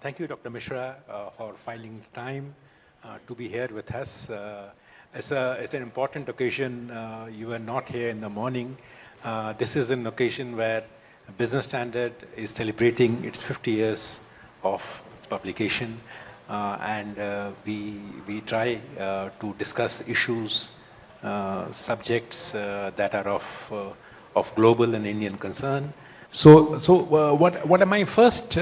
Thank you, Dr. Mishra, for finding time to be here with us. It's an important occasion. You were not here in the morning. This is an occasion where Business Standard is celebrating its 50 years of its publication, and we try to discuss issues, subjects that are of global and Indian concern. So what my first,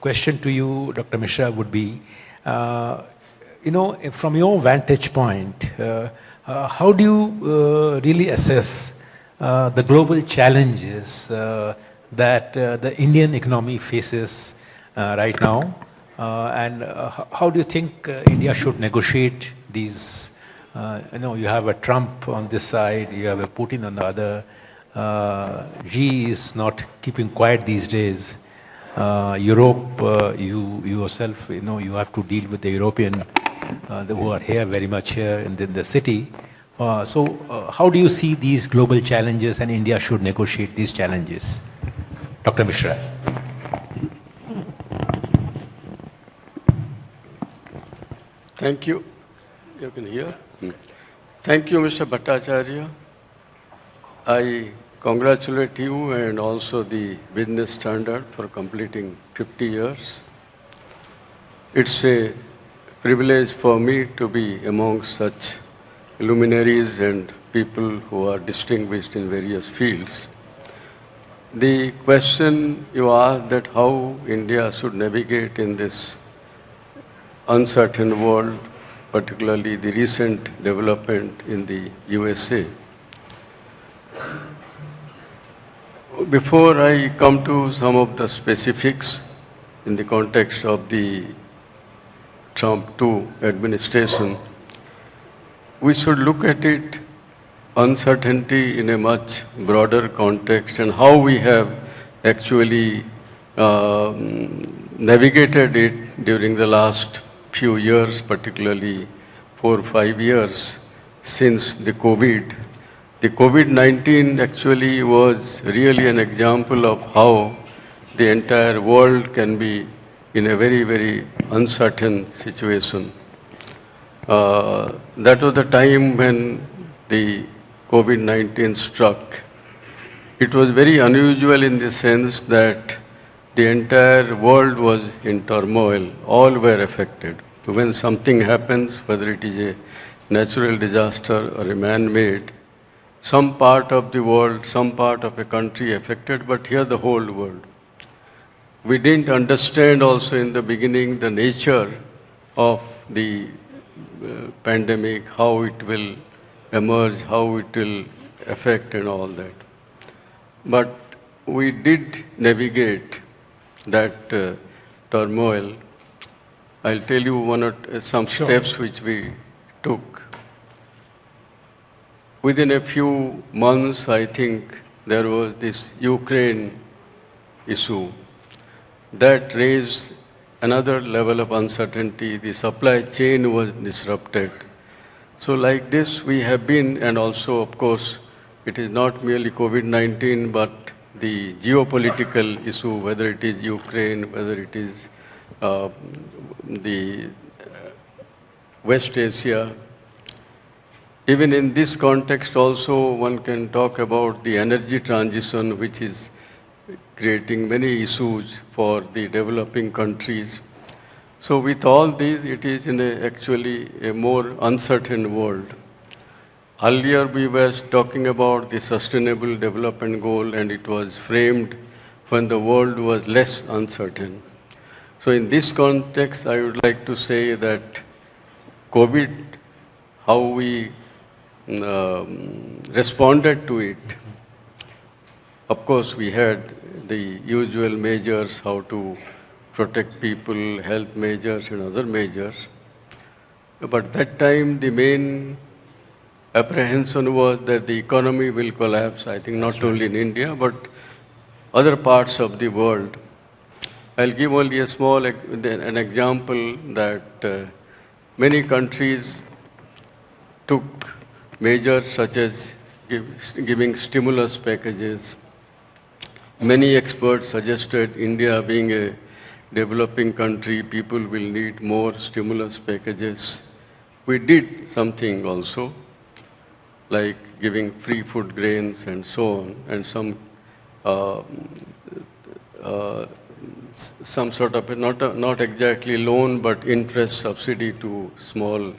question to you, Dr. Mishra, would be, from your vantage point, how do you really assess the global challenges that the Indian economy faces right now, and how do you think India should negotiate these? You have a Trump on this side, you have a Putin on the other. Xi is not keeping quiet these days. Europe, you yourself, you have to deal with the European who are here, very much here in the city. So how do you see these global challenges, and India should negotiate these challenges? Dr. Mishra. Thank you. You can hear? Thank you, Mr. Bhattacharya. I congratulate you and also the Business Standard for completing 50 years. It's a privilege for me to be among such luminaries and people who are distinguished in various fields. The question you asked, that how India should navigate in this uncertain world, particularly the recent development in the USA. Before I come to some of the specifics in the context of the Trump 2 administration, we should look at it, uncertainty in a much broader context, and how we have actually navigated it during the last few years, particularly 4 or 5 years since the COVID. The COVID-19 actually was really an example of how the entire world can be in a very, very uncertain situation. That was the time when the COVID-19 struck. It was very unusual in the sense that the entire world was in turmoil. All were affected. When something happens, whether it is a natural disaster or a man-made, some part of the world, some part of a country affected, but here the whole world. We didn't understand also in the beginning the nature of the pandemic, how it will emerge, how it will affect and all that. But we did navigate that turmoil. I'll tell you some steps which we took. Within a few months, I think, there was this Ukraine issue that raised another level of uncertainty. The supply chain was disrupted. So like this, we have been, and also, of course, it is not merely COVID-19, but the geopolitical issue, whether it is Ukraine, whether it is the West Asia. Even in this context also, one can talk about the energy transition, which is creating many issues for the developing countries. So with all these, it is actually a more uncertain world. Earlier, we were talking about the Sustainable Development Goal, and it was framed when the world was less uncertain. So in this context, I would like to say that COVID, how we responded to it. Of course, we had the usual measures, how to protect people, health measures and other measures. But that time, the main apprehension was that the economy will collapse, I think not only in India, but other parts of the world. I'll give only a small an example that many countries took measures such as giving stimulus packages, Many experts suggested India being a developing country, people will need more stimulus packages. We did something also, like giving free food grains and so on, and uh, uh, some sort of, not exactly loan, but interest subsidy to small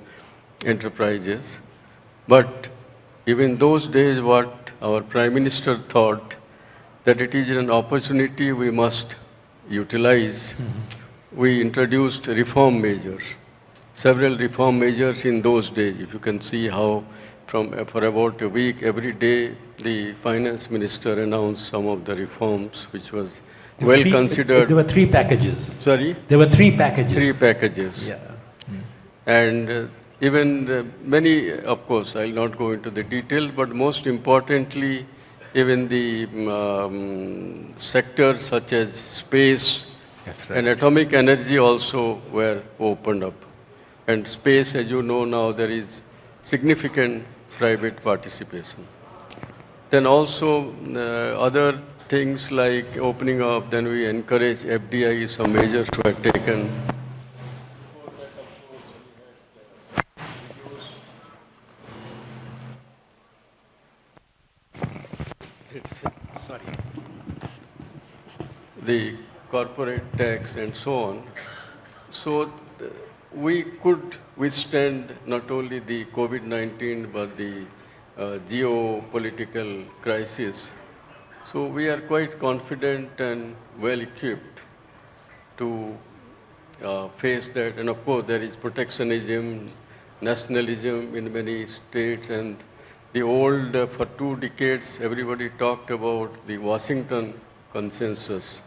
enterprises. But even those days, what our Prime Minister thought, that it is an opportunity we must utilize. We introduced reform measures, several reform measures in those days. If you can see how for about a week, every day, the finance minister announced some of the reforms, which was well considered. There were three packages. Sorry? There were three packages. Three packages. Yeah. And even many, of course, I'll not go into the detail, but most importantly, even the sectors such as space and atomic energy also were opened up. And space, as you know now, there is significant private participation. Then also other things like opening up, then we encourage FDI, some measures were taken. Sorry. The corporate tax and so on. So we could withstand not only the COVID-19 but the geopolitical crisis. So we are quite confident and well equipped to face that. And of course there is protectionism, nationalism in many states, and the old, for 2 decades, everybody talked about the Washington consensus,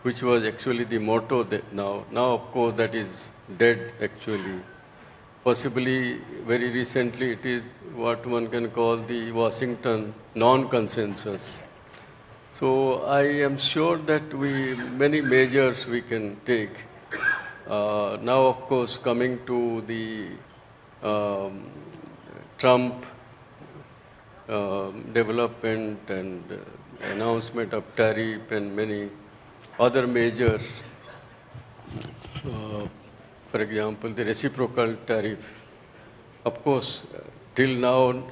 which was actually the motto that now. Now, of course, that is dead, actually. Possibly, very recently, it is what one can call the Washington non-consensus. So I am sure that many measures we can take. Now, of course, coming to the Trump development and announcement of tariff and many other measures. For example, the reciprocal tariff. Of course, till now,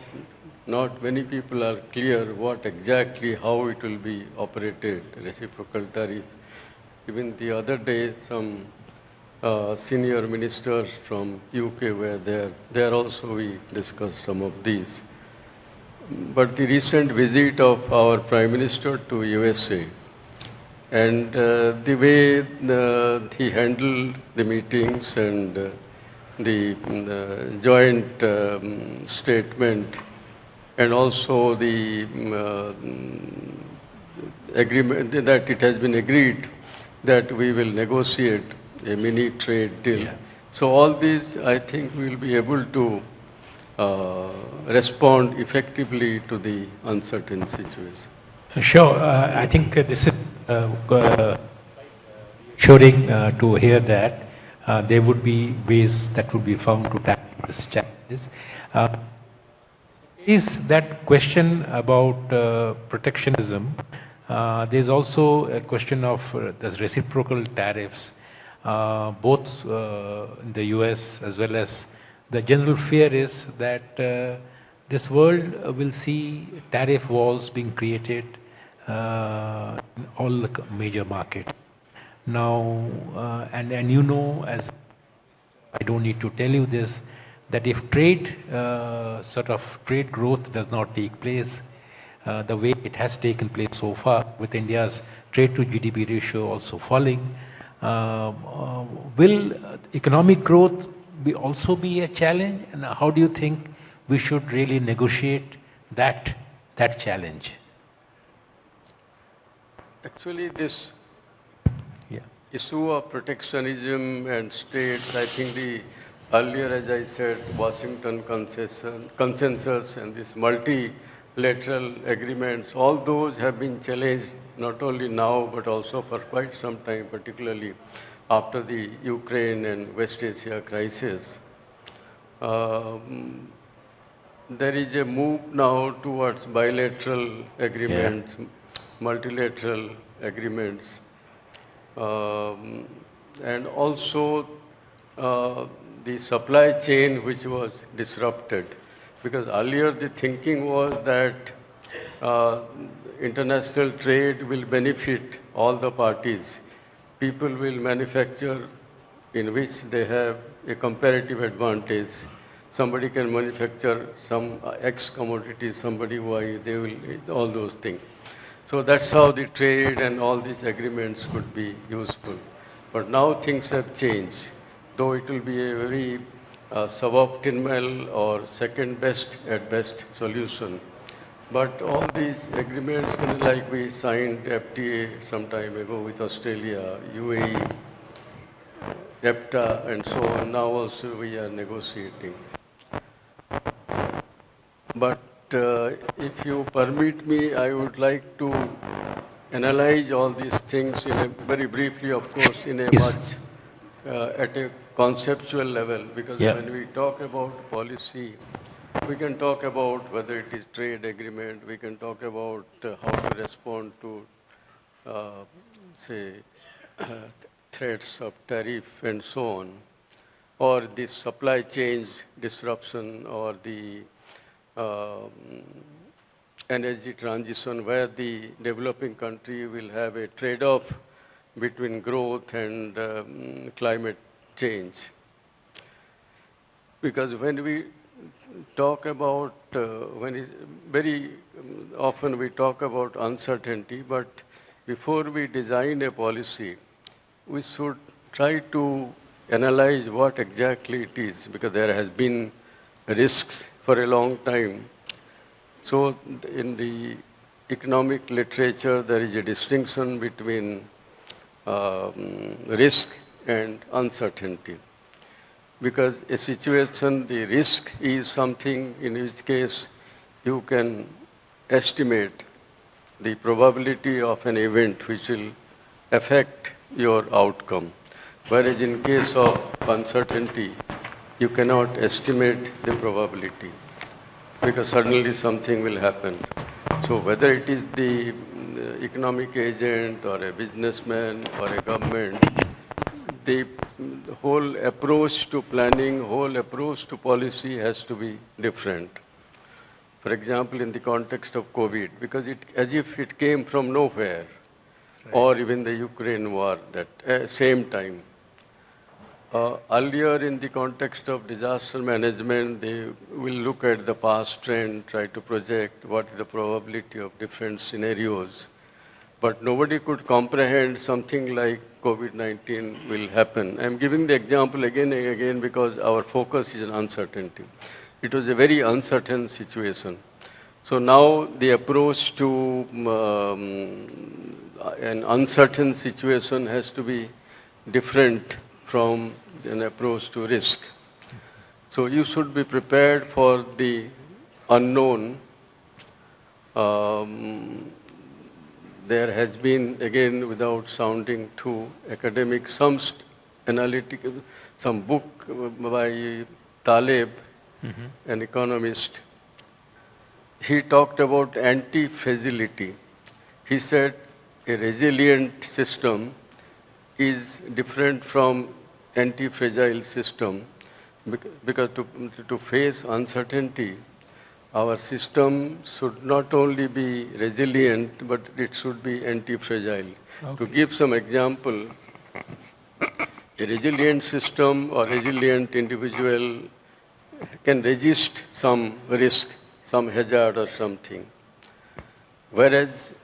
not many people are clear what exactly, how it will be operated, reciprocal tariff. Even the other day, some senior ministers from UK were there. There also we discussed some of these. But the recent visit of our Prime Minister to USA and the way he handled the meetings and the joint statement, and also the agreement that it has been agreed that we will negotiate a mini trade deal. Yeah. So all these, I think, we will be able to respond effectively to the uncertain situation. Sure. I think this is assuring to hear that there would be ways that would be found to tackle these challenges. Is that question about protectionism? There's also a question of the reciprocal tariffs, both in the US as well as the general fear is that this world will see tariff walls being created in all the major markets. Now, and you know, as I don't need to tell you this, that if trade growth does not take place the way it has taken place so far, with India's trade to GDP ratio also falling, will economic growth also be a challenge? And how do you think we should really negotiate that challenge? Actually, this issue of protectionism and states, I think earlier, as I said, Washington consensus and this multilateral agreements, all those have been challenged not only now but also for quite some time, particularly after the Ukraine and West Asia crisis. There is a move now towards bilateral agreements. Yeah. multilateral agreements, and also the supply chain which was disrupted. Because earlier the thinking was that uh, international trade will benefit all the parties. People will manufacture in which they have a comparative advantage. Somebody can manufacture some X commodity, somebody Y, they will, all those things. So that's how the trade and all these agreements could be useful. But now things have changed, though it will be a very suboptimal or second best at best solution. But all these agreements, like we signed FTA some time ago with Australia, UAE, EFTA, and so on, now also we are negotiating. But if you permit me, I would like to analyze all these things in a, very briefly, of course, in a Yes. much at a conceptual level, because Yeah. when we talk about policy, we can talk about whether it is trade agreement, we can talk about how to respond to, say, threats of tariff and so on, or the supply chain disruption, or the um, energy transition, where the developing country will have a trade-off between growth and climate change. Because when we talk about, very often we talk about uncertainty, but before we design a policy, we should try to analyze what exactly it is, because there has been risks for a long time. So in the economic literature, there is a distinction between risk and uncertainty. Because a situation, the risk is something in which case you can estimate the probability of an event which will affect your outcome. Whereas in case of uncertainty, you cannot estimate the probability, because suddenly something will happen. So whether it is the economic agent or a businessman or a government, the whole approach to planning, whole approach to policy has to be different. For example, in the context of COVID, because it, as if it came from nowhere, or even the Ukraine war that same time. Earlier, in the context of disaster management, they will look at the past trend, try to project what is the probability of different scenarios. But nobody could comprehend something like COVID-19 will happen. I'm giving the example again and again because our focus is on uncertainty. It was a very uncertain situation. So now the approach to an uncertain situation has to be different from an approach to risk. So you should be prepared for the unknown. There has been, again, without sounding too academic, some analytical, some book by Taleb, an economist. He talked about antifragility. He said a resilient system is different from anti-fragile system, because to face uncertainty, our system should not only be resilient, but it should be anti-fragile. Okay. To give some example, a resilient system or resilient individual can resist some risk, some hazard or something. Whereas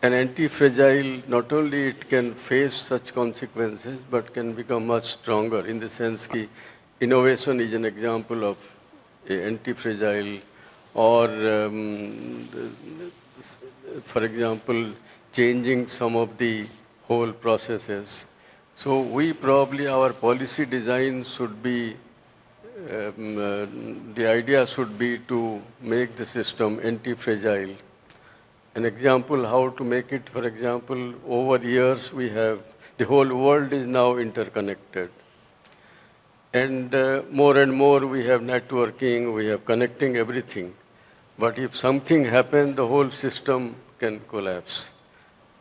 an anti-fragile, not only it can face such consequences, but can become much stronger, in the sense that innovation is an example of an anti-fragile, or for example, changing some of the whole processes. So we probably, our policy design should be, the idea should be to make the system anti-fragile. An example how to make it, for example, over years we have, the whole world is now interconnected. And more we have networking, we have connecting everything. But if something happens, the whole system can collapse.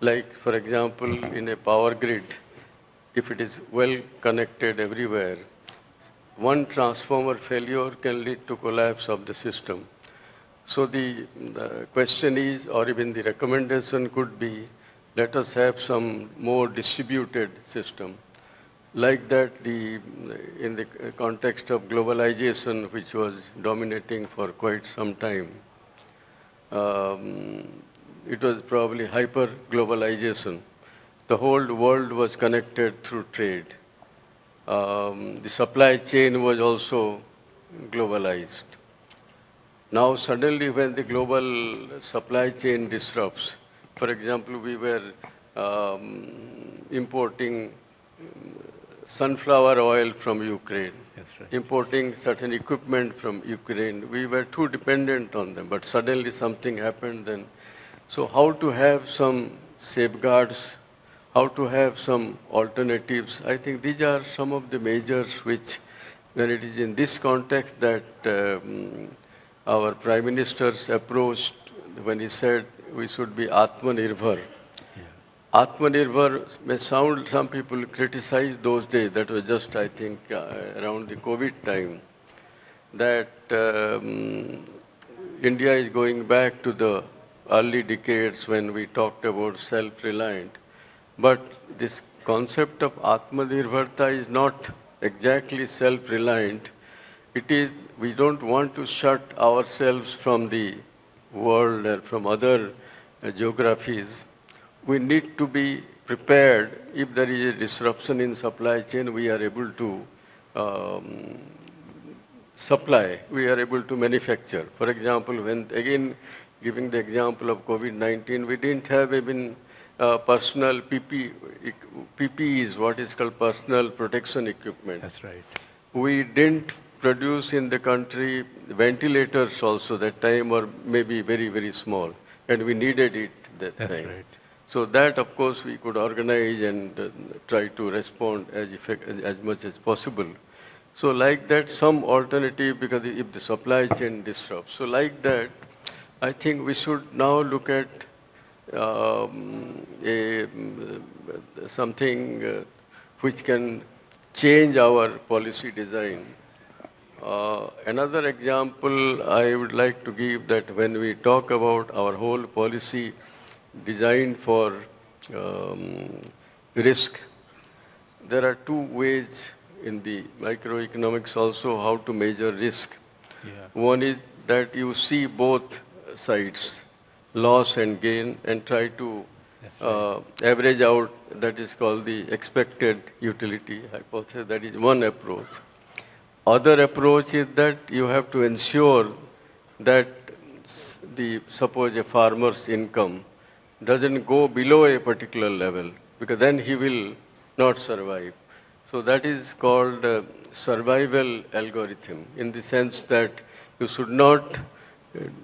Like, for example, in a power grid, if it is well connected everywhere, one transformer failure can lead to collapse of the system. So the question is, or even the recommendation could be, let us have some more distributed system. Like that, in the context of globalization, which was dominating for quite some time, it was probably hyper-globalization. The whole world was connected through trade. The supply chain was also globalized. Now suddenly when the global supply chain disrupts, for example, we were importing sunflower oil from Ukraine, That's right. importing certain equipment from Ukraine. We were too dependent on them, but suddenly something happened then. So how to have some safeguards, how to have some alternatives, I think these are some of the measures which, when it is in this context that our Prime Minister's approached when he said we should be Atmanirbhar. Atmanirbhar may sound, some people criticized those days, that was just, I think, around the COVID time, that India is going back to the early decades when we talked about self-reliant. But this concept of Atmanirbharta is not exactly self-reliant. It is, we don't want to shut ourselves from the world or from other geographies. We need to be prepared. If there is a disruption in supply chain, we are able to supply, we are able to manufacture. For example, when, again, giving the example of COVID-19, we didn't have even personal PPEs, what is called personal protection equipment. That's right. We didn't produce in the country ventilators also that time, or maybe very, very small, and we needed it that That's time. right. So that, of course, we could organize and try to respond as much as possible. So like that, some alternative, because if the supply chain disrupts. So like that, I think we should now look at something which can change our policy design. Another example I would like to give, that when we talk about our whole policy designed for risk, there are two ways in the microeconomics also how to measure risk. Yeah. One is that you see both sides, loss and gain, and try to average out. That is called the expected utility hypothesis. That is one approach. Other approach is that you have to ensure that suppose a farmer's income doesn't go below a particular level, because then he will not survive. So that is called survival algorithm, in the sense that you should not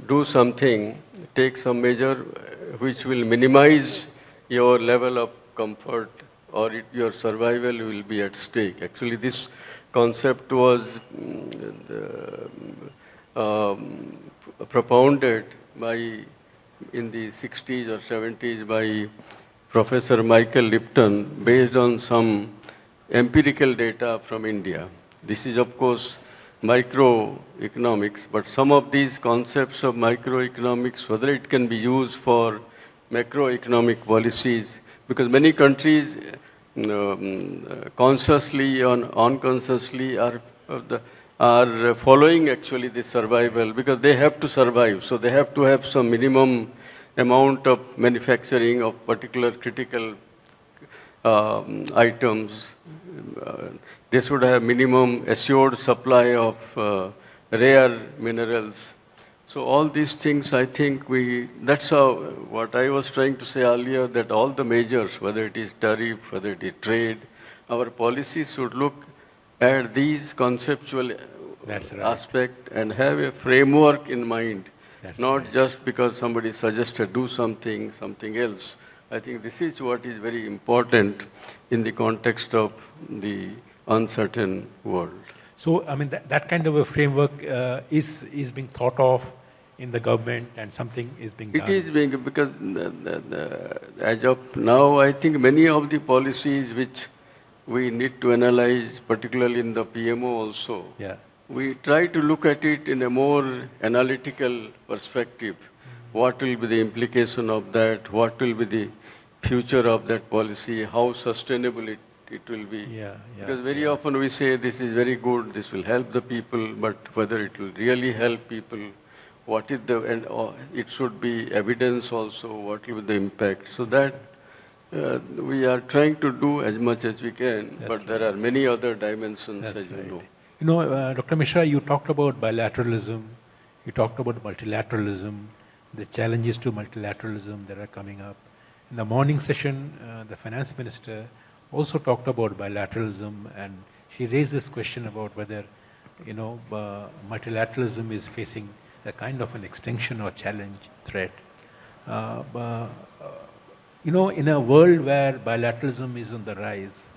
do something, take some measure which will minimize your level of comfort, or your survival will be at stake. Actually, this concept was propounded in the 60s or 70s by Professor Michael Lipton, based on some empirical data from India. This is, of course, microeconomics, but some of these concepts of microeconomics, whether it can be used for macroeconomic policies, because many countries consciously or unconsciously are following actually the survival, because they have to survive. So they have to have some minimum amount of manufacturing of particular critical items. They should have minimum assured supply of rare minerals. So all these things, I think that's how, what I was trying to say earlier, that all the measures, whether it is tariff, whether it is trade, our policies should look at these conceptual aspects and have a framework in mind, not just because somebody suggested do something else. I think this is what is very important in the context of the uncertain world. So, I mean, that kind of a framework is being thought of in the government and something is being done? It is being, because as of now, I think many of the policies which we need to analyze, particularly in the PMO also, Yeah. we try to look at it in a more analytical perspective. What will be the implication of that? What will be the future of that policy? How sustainable it will be? Yeah, yeah, Because very often we say this is very good, this will help the people, but whether it will really help people, what is the, and it should be evidence also, what will be the impact. So that we are trying to do as much as we can, but there are many other dimensions, as you know. You know, Dr. Mishra, you talked about bilateralism, you talked about multilateralism, the challenges to multilateralism that are coming up. In the morning session, the finance minister also talked about bilateralism, and she raised this question about whether, you know, multilateralism is facing a kind of an extinction or challenge, threat. You know, in a world where bilateralism is on the rise,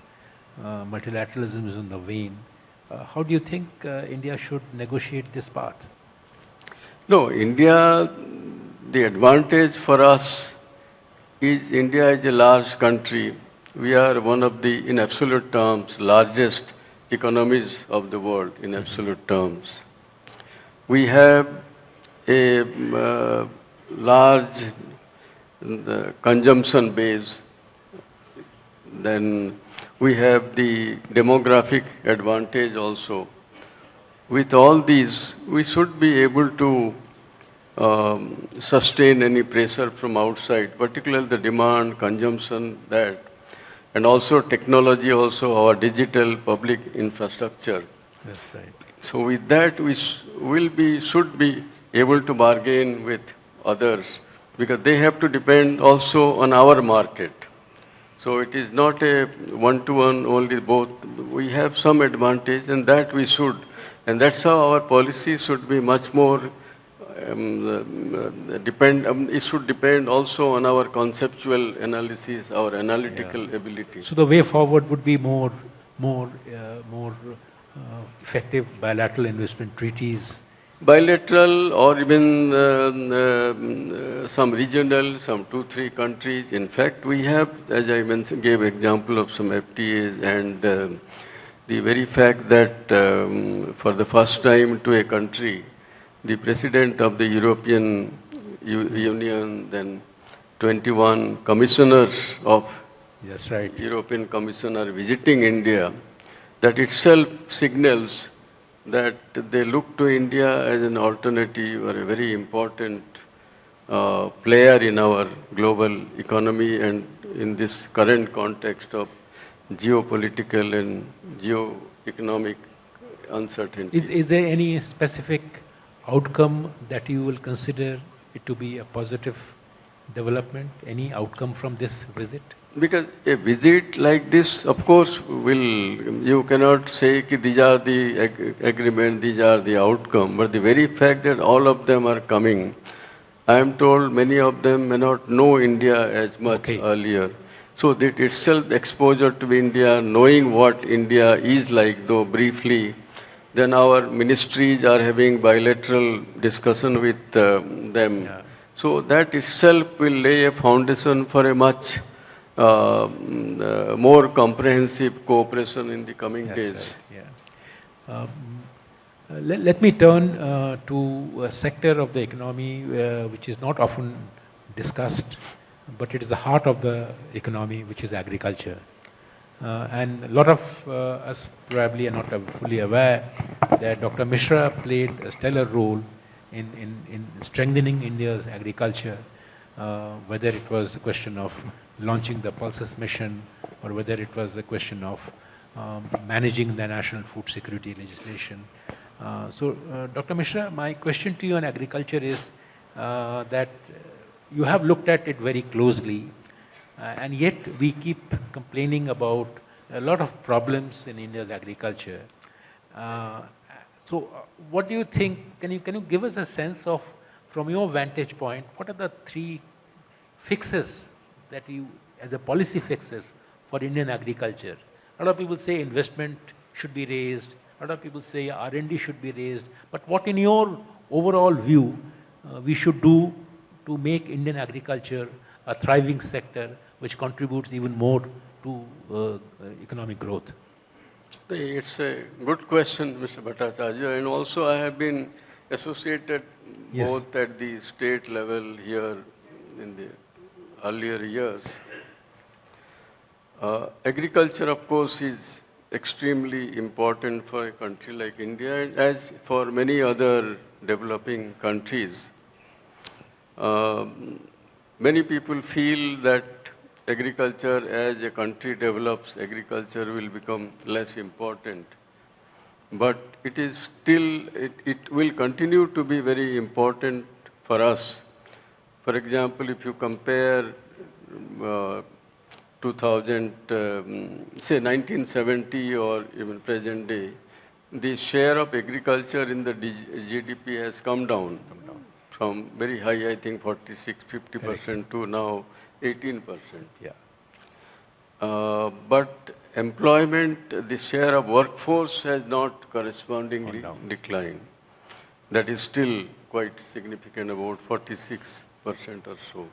multilateralism is on the wane, how do you think India should negotiate this path? No, India, the advantage for us is India is a large country. We are one of the, in absolute terms, largest economies of the world, in absolute terms. We have a large consumption base. Then we have the demographic advantage also. With all these, we should be able to sustain any pressure from outside, particularly the demand, consumption, that, and also technology, also our digital public infrastructure. That's right. So with that, we should be able to bargain with others, because they have to depend also on our market. So it is not a one-to-one only, both. We have some advantage, and that we should. And that's how our policy should be much more it should depend also on our conceptual analysis, our analytical ability. So the way forward would be more effective bilateral investment treaties. Bilateral, or even some regional, some 2-3 countries. In fact, we have, as I mentioned, gave example of some FTAs, and the very fact that for the first time to a country, the President of the European Union, then 21 commissioners of That's right. European Commission are visiting India, that itself signals that they look to India as an alternative or a very important player in our global economy and in this current context of geopolitical and geo-economic uncertainty. Is there any specific outcome that you will consider it to be a positive development? Any outcome from this visit? Because a visit like this, of course, you cannot say that these are the agreement, these are the outcome, but the very fact that all of them are coming, I am told many of them may not know India as much earlier. So that itself exposure to India, knowing what India is like, though briefly, then our ministries are having bilateral discussion with them. Yeah. So that itself will lay a foundation for a much more comprehensive cooperation in the coming days. Right. Yeah. Let me turn to a sector of the economy which is not often discussed, but it is the heart of the economy, which is agriculture. And a lot of us probably are not fully aware that Dr. Mishra played a stellar role in strengthening India's agriculture, whether it was a question of launching the Pulses mission, or whether it was a question of managing the national food security legislation. So, Dr. Mishra, my question to you on agriculture is that you have looked at it very closely, and yet we keep complaining about a lot of problems in India's agriculture. So, what do you think? Can you give us a sense of, from your vantage point, what are the 3 fixes that you, as a policy fixes for Indian agriculture? A lot of people say investment should be raised. A lot of people say R&D should be raised. But what, in your overall view, we should do to make Indian agriculture a thriving sector which contributes even more to economic growth? It's a good question, Mr. Bhattacharya, and also I have been associated Yes. both at the state level here in the earlier years. Agriculture, of course, is extremely important for a country like India, and as for many other developing countries. Many people feel that agriculture, as a country develops, agriculture will become less important. But it is still, it will continue to be very important for us. For example, if you compare 1970 or even present day, the share of agriculture in the GDP has come down from very high, I think 46, 50% to now 18%. Yeah. But employment, the share of workforce has not correspondingly declined. That is still quite significant, about 46% or so.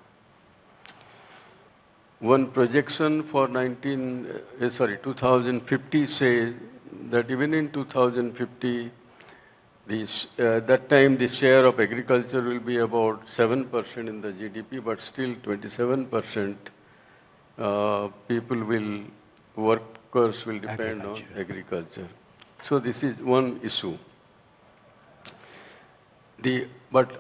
One projection for 2050 says that even in 2050, that time the share of agriculture will be about 7% in the GDP, but still 27% workers will depend on agriculture. So this is one issue. But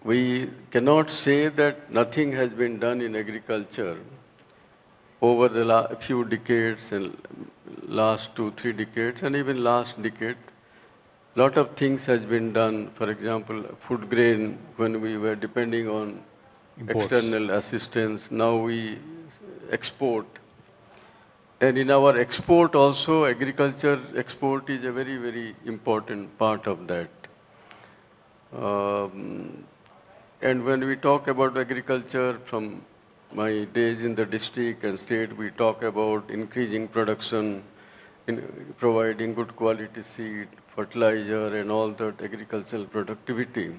we cannot say that nothing has been done in agriculture over the few decades, and last 2-3 decades, and even last decade. Lot of things has been done. For example, food grain, when we were depending on external assistance, now we export. And in our export also, agriculture export is a very, very important part of that. And when we talk about agriculture, from my days in the district and state, we talk about increasing production, providing good quality seed, fertilizer, and all that agricultural productivity.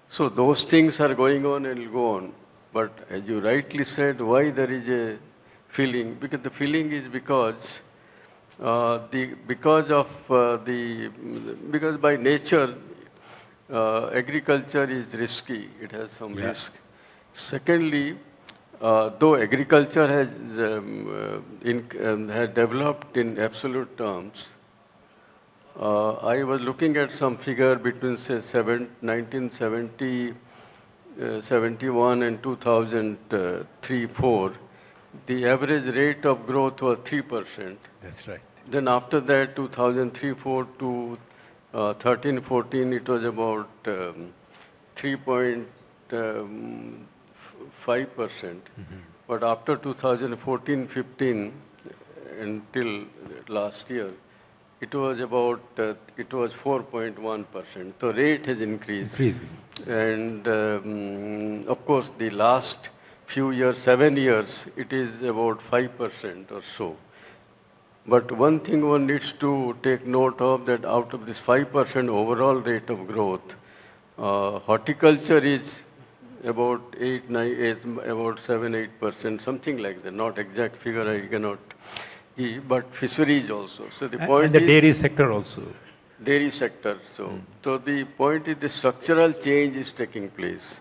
So those things are going on and will go on. But as you rightly said, why there is a feeling? Because the feeling is because by nature, agriculture is risky. It has some risk. Secondly, though agriculture has developed in absolute terms, I was looking at some figure between, say, 1970, 71 and 2003-4. The average rate of growth was 3%. That's right. Then after that, 2003-4 to 13-14, it was about 3.5%. But after 2014-15 until last year, it was about 4.1%. So rate has increased. And of course, the last few years, 7 years, it is about 5% or so. But one thing one needs to take note of, that out of this 5% overall rate of growth, horticulture is about 7-8%, something like that. Not exact figure, I cannot give, but fisheries also. So the point and the dairy sector also. Dairy sector. So the point is the structural change is taking place.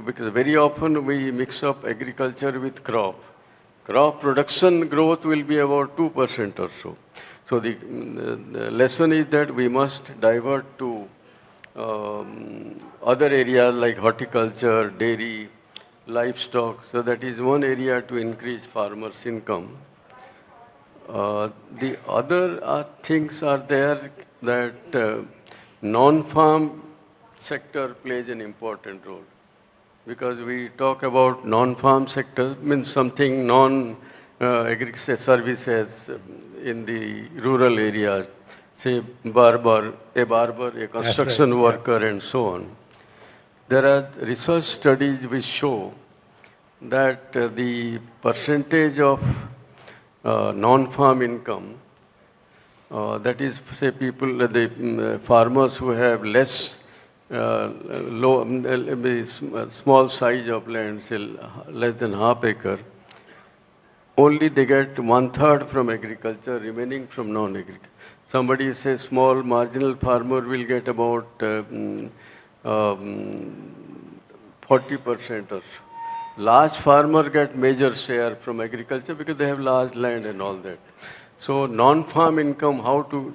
Because very often we mix up agriculture with crop. Crop production growth will be about 2% or so. So the lesson is that we must divert to other areas like horticulture, dairy, livestock. So that is one area to increase farmers' income. The other things are there that non-farm sector plays an important role. Because we talk about non-farm sector, means something non-agriculture services in the rural areas, say a barber, a construction worker, and so on. There are research studies which show that the percentage of non-farm income, that is, say, the farmers who have less small size of land, say less than half acre, only they get 1/3 from agriculture, remaining from non-agriculture. Somebody says small marginal farmer will get about 40% or so. Large farmer get major share from agriculture because they have large land and all that. So non-farm income, how to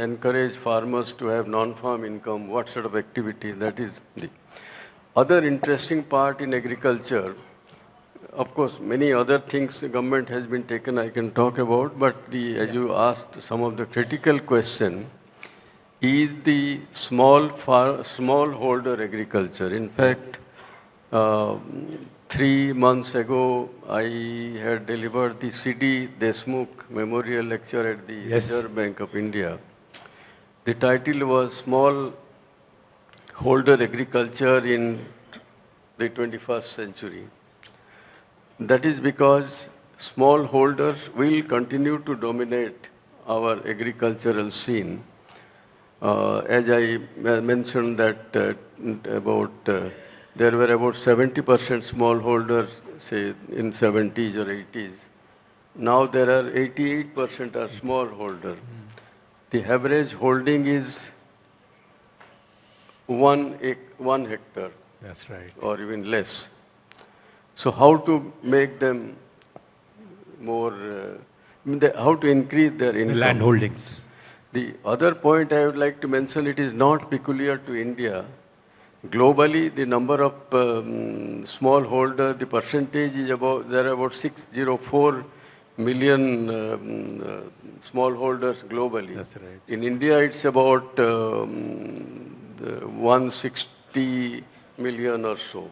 encourage farmers to have non-farm income, what sort of activity, that is the other interesting part in agriculture. Of course, many other things the government has been taken I can talk about, but as you asked, some of the critical question is the smallholder agriculture. In fact, 3 months ago, I had delivered the C.D. Deshmukh Memorial Lecture at the Reserve Bank of India. The title was Smallholder Agriculture in the 21st Century. That is because smallholders will continue to dominate our agricultural scene. As I mentioned that there were about 70% smallholders, say in 70s or 80s. Now there are 88% are smallholder. The average holding is 1 hectare. That's right. Or even less. So how to make them more, how to increase their income? The land holdings. The other point I would like to mention, it is not peculiar to India. Globally, the number of smallholder, the percentage is there are about 604 million smallholders globally. That's right. In India, it's about 160 million or so.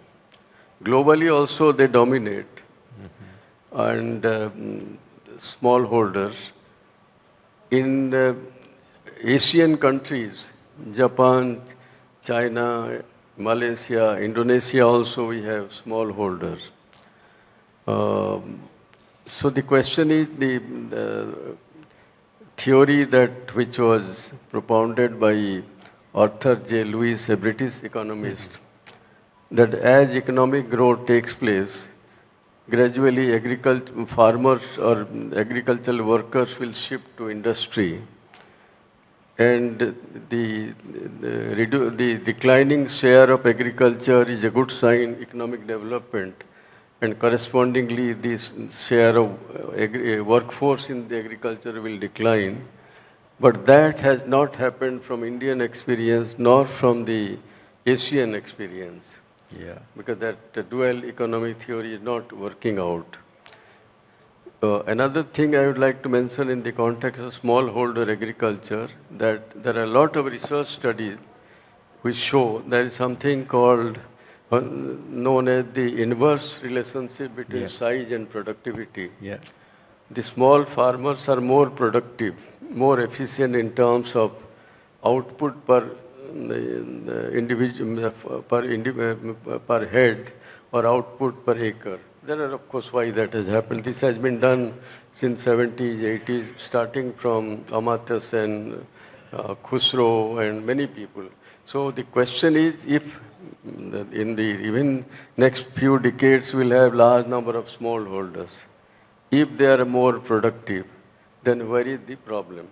Globally also they dominate, and smallholders. In Asian countries, Japan, China, Malaysia, Indonesia also we have smallholders. So the question is the theory which was propounded by Arthur J. Lewis, a British economist, that as economic growth takes place, gradually farmers or agricultural workers will shift to industry, and the declining share of agriculture is a good sign economic development, and correspondingly this share of workforce in the agriculture will decline. But that has not happened from Indian experience nor from the Asian experience. Yeah. Because that dual economic theory is not working out. Another thing I would like to mention in the context of smallholder agriculture, that there are a lot of research studies which show there is something called, known as the inverse relationship between size and productivity. Yeah. The small farmers are more productive, more efficient in terms of output per individual, per head, or output per acre. There are, of course, why that has happened. This has been done since 70s, 80s, starting from Amartya Sen, Khusro, and many people. So the question is, if in the even next few decades we'll have large number of smallholders, if they are more productive, then where is the problem?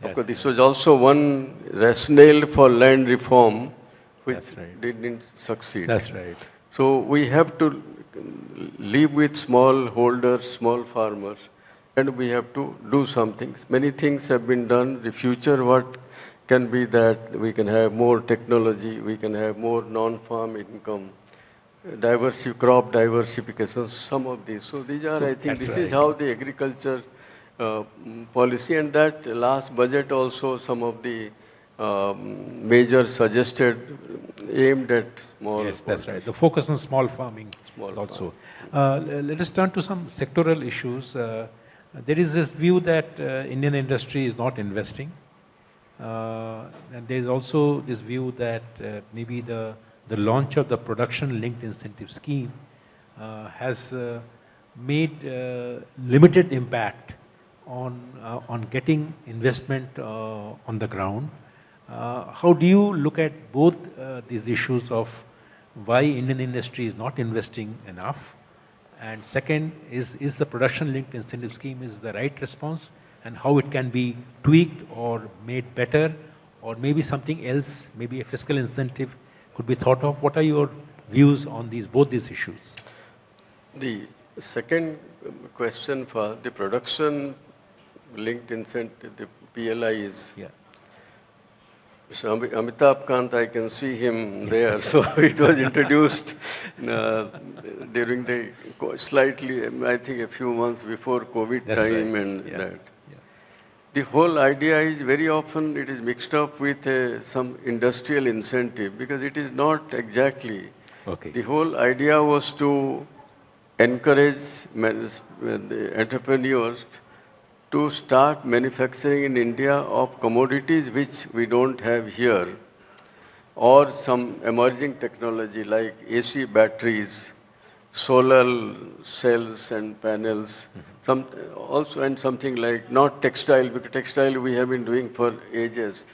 Yes, of course, this was also one rationale for land reform, which didn't succeed. That's right. So we have to live with small holders, small farmers, and we have to do something. Many things have been done. The future, what can be that we can have more technology, we can have more non-farm income, crop diversification, some of these. So these are, I think, this is how the agriculture policy, and that last budget also some of the measures suggested aimed at small. Yes, that's right. The focus on small farming also. Let us turn to some sectoral issues. There is this view that Indian industry is not investing. And there is also this view that maybe the launch of the production-linked incentive scheme has made limited impact on getting investment on the ground. How do you look at both these issues of why Indian industry is not investing enough? And second, is the production-linked incentive scheme is the right response, and how it can be tweaked or made better, or maybe something else, maybe a fiscal incentive could be thought of? What are your views on both these issues? The second question for the production linked incentive, the PLI is Yeah. So Amitabh Kant, I can see him there. So it was introduced during the slightly, I think a few months before COVID That's time right. and Yeah. that. Yeah. The whole idea is very often it is mixed up with some industrial incentive because it is not exactly. Okay. The whole idea was to encourage the entrepreneurs to start manufacturing in India of commodities which we don't have here, or some emerging technology like AC batteries, solar cells and panels, also and something like not textile, because textile we have been doing for ages,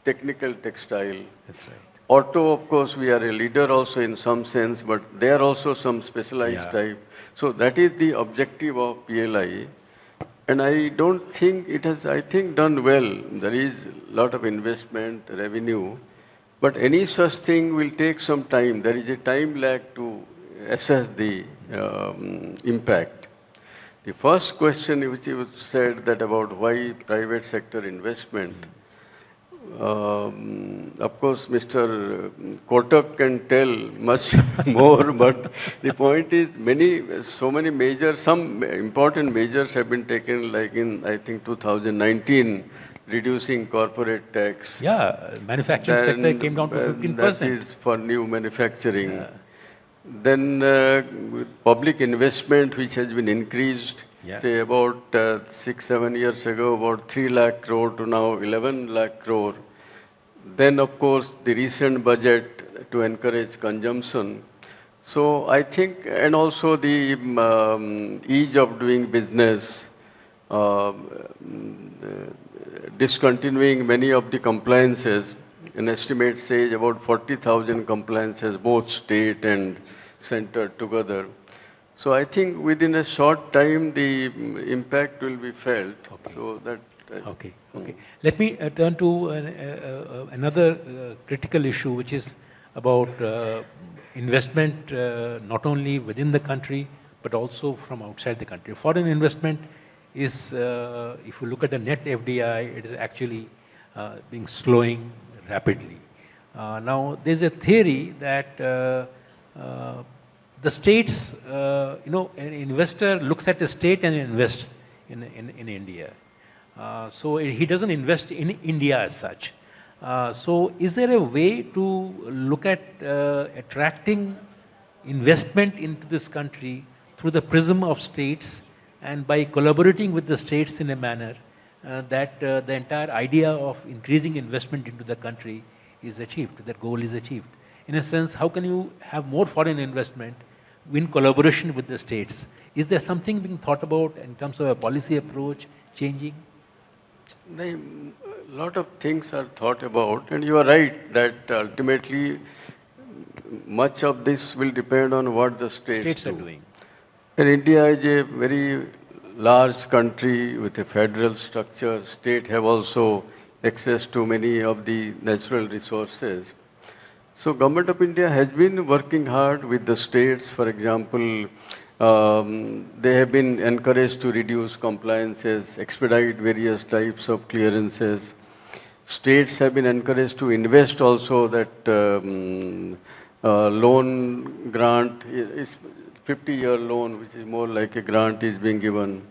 technical textile. That's right. Auto, of course, we are a leader also in some sense, but there are also some specialized type. So that is the objective of PLI. And I don't think it has, I think, done well. There is a lot of investment, revenue, but any such thing will take some time. There is a time lag to assess the impact. The first question which you said that about why private sector investment, of course, Mr. Kotak can tell much more, but the point is so many measures, some important measures have been taken, like in, I think, 2019, reducing corporate tax. Yeah, manufacturing sector came down to 15%. That is for new manufacturing. Yeah. Then public investment, which has been increased, say about 6-7 years ago, about 3 lakh crore to now 11 lakh crore. Then, of course, the recent budget to encourage consumption. So I think, and also the ease of doing business, discontinuing many of the compliances. An estimate says about 40,000 compliances, both state and center together. So I think within a short time, the impact will be felt. Okay. So that. Okay. Let me turn to another critical issue, which is about investment not only within the country, but also from outside the country. Foreign investment is, if you look at the net FDI, it is actually slowing rapidly. Now, there's a theory that the states, an investor looks at a state and invests in India. So he doesn't invest in India as such. So is there a way to look at attracting investment into this country through the prism of states, and by collaborating with the states in a manner that the entire idea of increasing investment into the country is achieved, that goal is achieved? In a sense, how can you have more foreign investment in collaboration with the states? Is there something being thought about in terms of a policy approach changing? A lot of things are thought about, and you are right that ultimately much of this will depend on what the states are doing. And India is a very large country with a federal structure. State have also access to many of the natural resources. So Government of India has been working hard with the states. For example, they have been encouraged to reduce compliances, expedite various types of clearances. States have been encouraged to invest also, that loan grant is 50-year loan, which is more like a grant, is being given.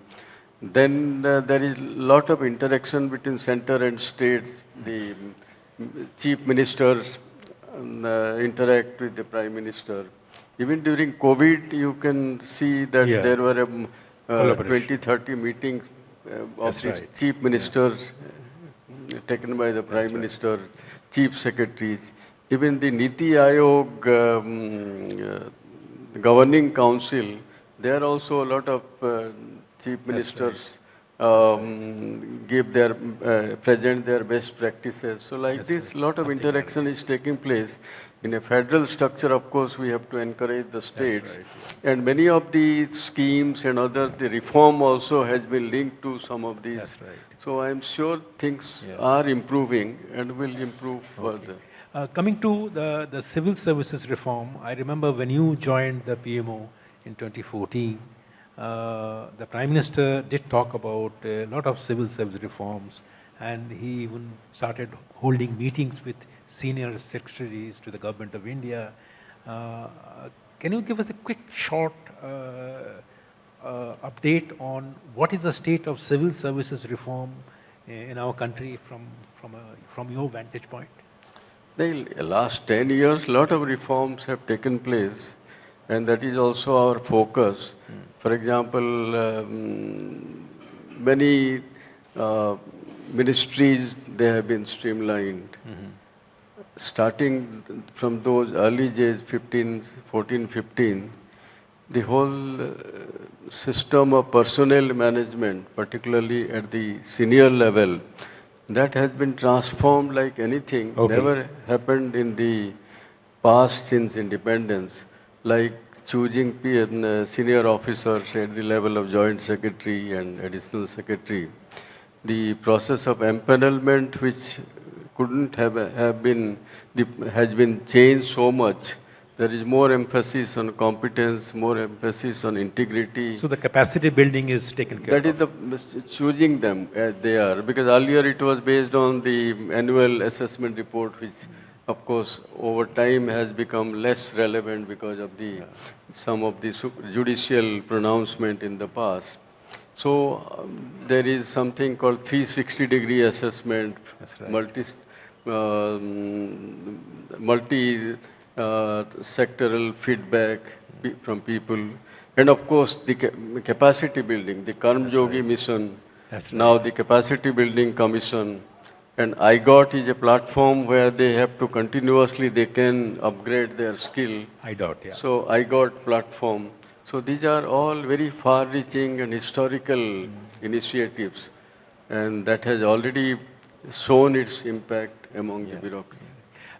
Then there is a lot of interaction between center and states. The chief ministers interact with the prime minister. Even during COVID, you can see that there were 20-30 meetings of these chief ministers taken by the prime minister, chief secretaries. Even the Niti Aayog governing council, there are also a lot of chief ministers give their, present their best practices. So like this, lot of interaction is taking place. In a federal structure, of course, we have to encourage the states. And many of the schemes and other, the reform also has been linked to some of these. That's right. So I'm sure things are improving and will improve further. Coming to the civil services reform, I remember when you joined the PMO in 2014, the Prime Minister did talk about a lot of civil service reforms, and he even started holding meetings with senior secretaries to the Government of India. Can you give us a quick, short update on what is the state of civil services reform in our country from your vantage point? The last 10 years, a lot of reforms have taken place, and that is also our focus. For example, many ministries, they have been streamlined. Starting from those early days, 14, 15, the whole system of personnel management, particularly at the senior level, that has been transformed like anything. Never happened in the past since independence, like choosing senior officers at the level of joint secretary and additional secretary. The process of empanelment, which couldn't have been, has been changed so much. There is more emphasis on competence, more emphasis on integrity. So the capacity building is taken care of. That is the choosing them as they are, because earlier it was based on the annual assessment report, which of course over time has become less relevant because of the some of the judicial pronouncement in the past. So there is something called 360-degree assessment, multi-sectoral feedback from people, and of course the capacity building, the Karmyogi mission, now the capacity building commission, and IGOT is a platform where they have to continuously, they can upgrade their skill. So IGOT platform. So these are all very far-reaching and historical initiatives, and that has already shown its impact among the bureaucracy.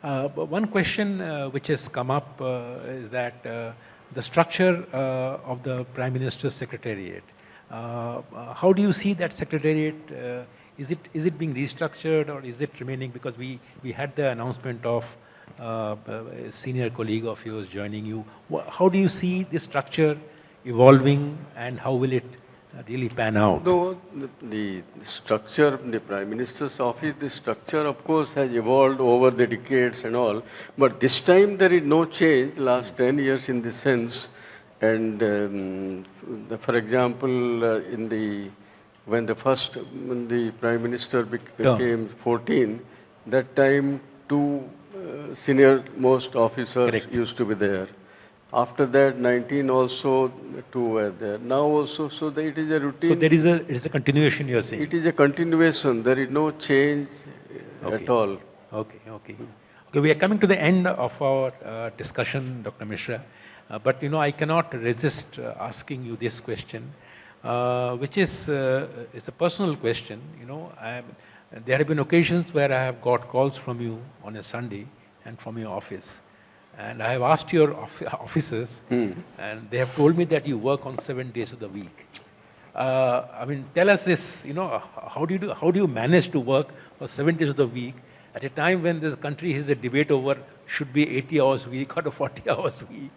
But one question which has come up is that the structure of the Prime Minister's Secretariat. How do you see that Secretariat? Is it being restructured, or is it remaining? Because we had the announcement of a senior colleague of yours joining you. How do you see this structure evolving, and how will it really pan out? Though the structure, the Prime Minister's office, the structure of course has evolved over the decades and all, but this time there is no change, last 10 years in the sense, and for example, when the Prime Minister became 14, that time two senior most officers used to be there. After that, 19 also, two were there. Now also, so that it is a routine. So it is a continuation, you are saying? It is a continuation. There is no change at all. Okay, we are coming to the end of our discussion, Dr. Mishra. But I cannot resist asking you this question, which is it's a personal question. There have been occasions where I have got calls from you on a Sunday and from your office. And I have asked your officers, and they have told me that you work on 7 days of the week. Tell us this, how do you manage to work for 7 days of the week at a time when this country has a debate over should be 80 hours a week or 40 hours a week?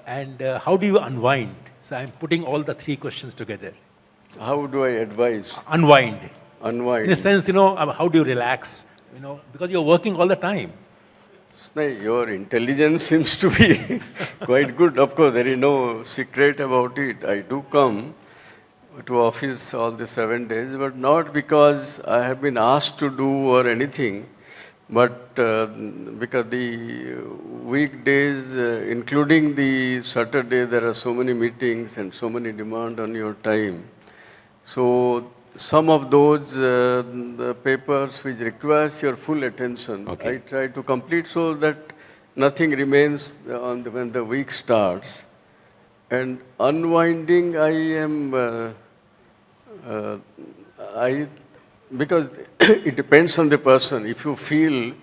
And how do you unwind? So I'm putting all the three questions together. How do I advise? Unwind. Unwind. In a sense, how do you relax? Because you're working all the time. Your intelligence seems to be quite good. Of course, there is no secret about it. I do come to office all the 7 days, but not because I have been asked to do or anything, but because the weekdays, including the Saturday, there are so many meetings and so many demands on your time. So some of those the papers which requires your full attention, I try to complete so that nothing remains when the week starts. And unwinding, I am Uh, I, because it depends on the person. If you feel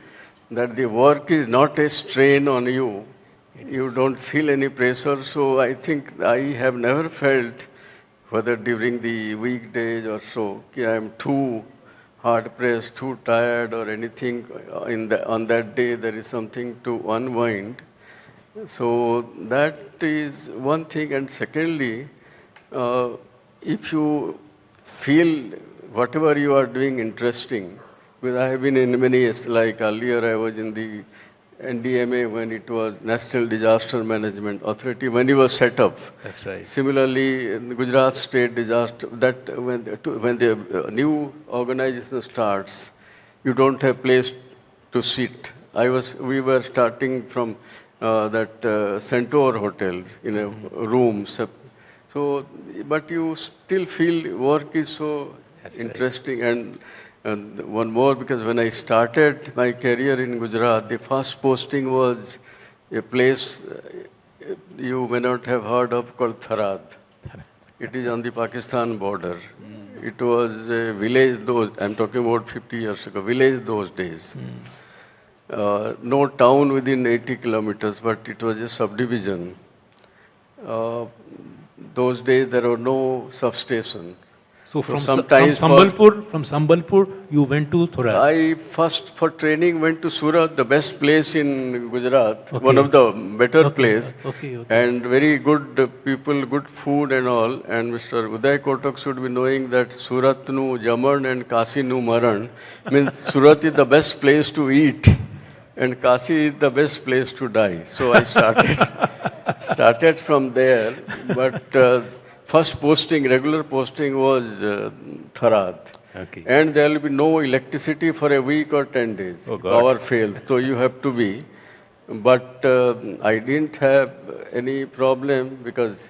that the work is not a strain on you, you don't feel any pressure. So I think I have never felt, whether during the weekdays or so, I am too hard pressed, too tired or anything. On that day, there is something to unwind. So that is one thing. And secondly, if you feel whatever you are doing interesting, because I have been in many, like earlier I was in the NDMA when it was National Disaster Management Authority, when it was set up. That's right. Similarly, in Gujarat State Disaster, that when the new organization starts, you don't have place to sit. We were starting from that Centaur Hotel in a room. So, but you still feel work is so That's interesting. And one more, because when I started my career in Gujarat, the first posting was a place you may not have heard of called Tharad. It is on the Pakistan border. It was a village I'm talking about 50 years ago, village those days. No town within 80 kilometers, but it was a subdivision. Those days there were no substations. So from sometimes Sambalpur, you went to Thorat. I first for training went to Surat, the best place in Gujarat, Okay. one of the better place, Okay. and very good people, good food and all. And Mr. Uday Kotak should be knowing that Surat nu Jaman and Kasi nu Maran means Surat is the best place to eat and Kasi is the best place to die. So I started from there, but first posting, regular posting was Tharad. Okay. And there will be no electricity for a week or 10 days. Oh, God. Power fails, so you have to be. But I didn't have any problem because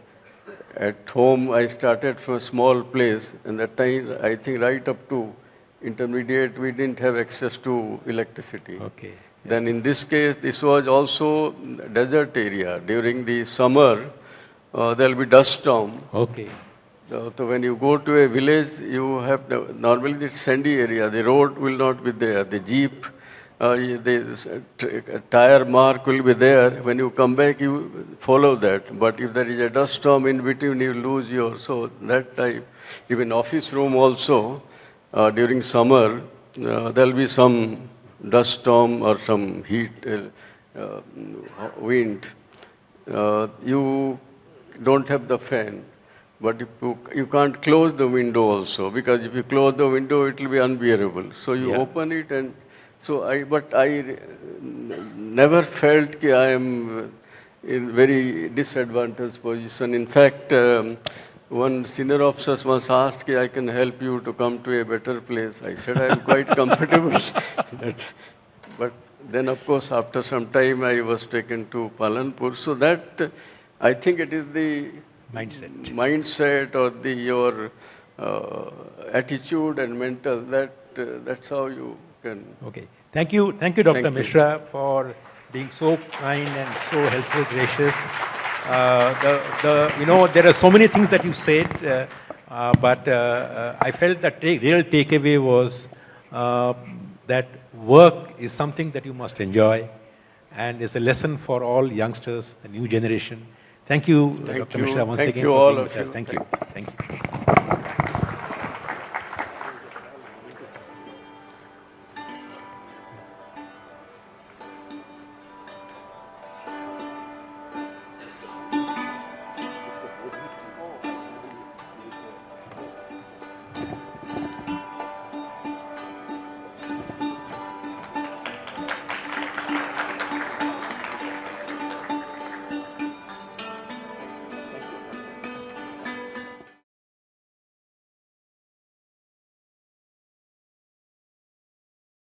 at home I started from a small place, and that time I think right up to intermediate we didn't have access to electricity. Okay. Then in this case, this was also desert area. During the summer, there will be dust storm. Okay. So when you go to a village, you have normally the sandy area. The road will not be there. The jeep, the tire mark will be there. When you come back, you follow that. But if there is a dust storm in between, you lose your. So that time, even office room also, during summer, there will be some dust storm or some heat, wind. You don't have the fan, but if you can't close the window also, because if you close the window, it will be unbearable. So you open it, and so I never felt that I am in very disadvantaged position. In fact, one senior officer once asked, I can help you to come to a better place. I said, I am quite comfortable. But then, of course, after some time, I was taken to Palanpur. So that, I think it is the mindset or your attitude and mental, that's how you can. Okay. Thank you, Dr. Mishra, for being so kind and so helpful, gracious. There are so many things that you said, but I felt that real takeaway was that work is something that you must enjoy, and it's a lesson for all youngsters, the new generation. Thank you, Dr. Mishra, once again. Thank you, all of you. Thank you. Thank you.